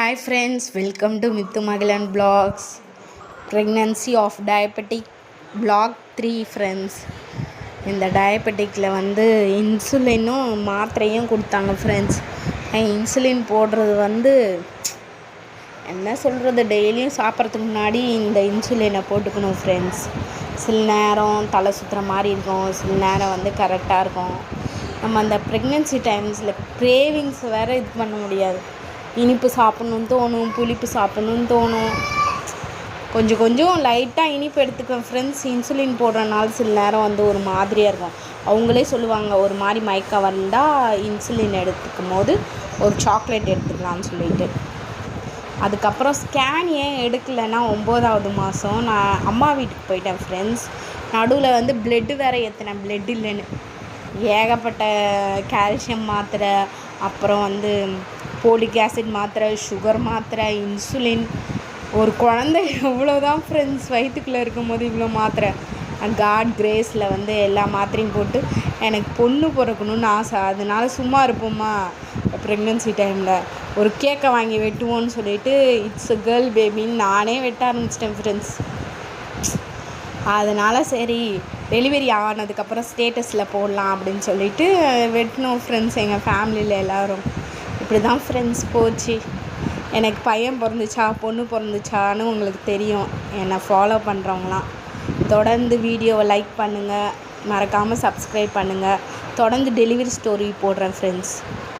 Hi friends, welcome to Mithu Magellan Vlogs. Pregnancy of Diabetic Vlog 3 friends. இந்த டயபெட்டிக்கில் இன்சுலினும் மாத்திரையும் கொடுத்தாங்க friends. Insulin போடுறது என்ன சொல்கிறது, டெய்லியும் சாப்பிட்றதுக்கு முன்னாடி இந்த இன்சுலினை போட்டுக்கணும் ஃப்ரெண்ட்ஸ். சில நேரம் தலை சுற்றுற மாதிரி இருக்கும், சில நேரம் கரெக்டாக இருக்கும். நம்ம அந்த ப்ரெக்னென்சி டைம்ஸில் க்ரேவிங்ஸ் வேறு இது பண்ண முடியாது. இனிப்பு சாப்பிட்ணுன்னு தோணும், புளிப்பு சாப்பிட்ணுன்னு தோணும். கொஞ்சம் லைட்டாக இனிப்பு எடுத்துக்குவேன் ஃப்ரெண்ட்ஸ். இன்சுலின் போடுறனால சில நேரம் ஒரு மாதிரியாக இருக்கும். அவங்களே சொல்லுவாங்க, ஒரு மாதிரி மயக்கம் வந்தால் இன்சுலின் எடுத்துக்கும் போது ஒரு சாக்லேட் எடுத்துக்கலாம்னு சொல்லிட்டு. அதுக்கப்புறம் ஸ்கேன் ஏன் எடுக்கலைன்னா 9வது மாதம் நான் அம்மா வீட்டுக்கு போயிட்டேன் ஃப்ரெண்ட்ஸ். நடுவில் ப்ளட்டு வேறு ஏற்றினேன், ப்ளட் இல்லைன்னு. ஏகப்பட்ட கால்சியம் மாத்திரை, அப்புறம் போலிக் ஆசிட் மாத்திரை, சுகர் மாத்திரை, இன்சுலின். ஒரு குழந்தை எவ்வளோதான் ஃப்ரெண்ட்ஸ் வயிற்றுக்குள்ளே இருக்கும்போது இவ்வளோ மாத்திரை. காட் கிரேஸில் எல்லா மாத்திரையும் போட்டு எனக்கு பொண்ணு பிறக்கணுன்னு ஆசை. அதனால சும்மா இருப்போமா ப்ரெக்னென்சி டைமில், ஒரு கேக்கை வாங்கி வெட்டுவோன்னு சொல்லிட்டு இட்ஸ் அ கேர்ள் பேபின்னு நானே வெட்ட ஆரம்பிச்சிட்டேன் ஃப்ரெண்ட்ஸ். அதனால் சரி, டெலிவரி ஆனதுக்கப்புறம் ஸ்டேட்டஸில் போடலாம் அப்படின்னு சொல்லிட்டு வெட்டினோம் ஃப்ரெண்ட்ஸ். எங்கள் ஃபேமிலியில் எல்லோரும் இப்படி தான் ஃப்ரெண்ட்ஸ் போச்சு. எனக்கு பையன் பிறந்துச்சா பொண்ணு பிறந்துச்சான்னு உங்களுக்கு தெரியும், என்னை ஃபாலோ பண்ணுறவங்களாம். தொடர்ந்து வீடியோவை லைக் பண்ணுங்கள், மறக்காமல் சப்ஸ்கிரைப் பண்ணுங்கள். தொடர்ந்து டெலிவரி ஸ்டோரி போடுறேன் ஃப்ரெண்ட்ஸ்.